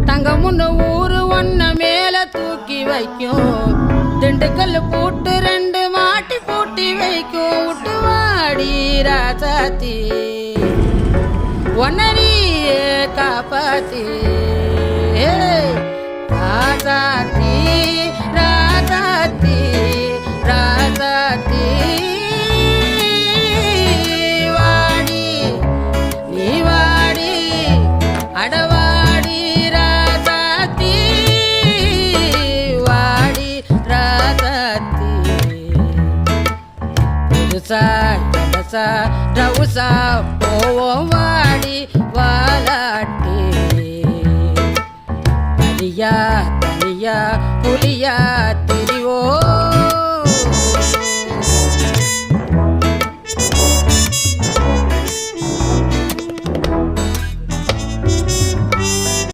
தங்கமுன்னு ஊரு ஒன்ன மேல தூக்கி வைக்கும் திண்டுக்கல் பூட்டு 2 மாட்டி பூட்டி வைக்கும் விட்டு வாடி ராசாத்தி ஒன்னரியே காப்பாத்தி ராசாத்தி ராசாத்தி ராசாத்தி வாடி நீ வாடி அடவாடி ராசாத்தி வாடி ராசாத்தி புதுசா ஜனசா ரவுசா போவோம் வாடி வாலாட்டி தனியா தனியா புலியா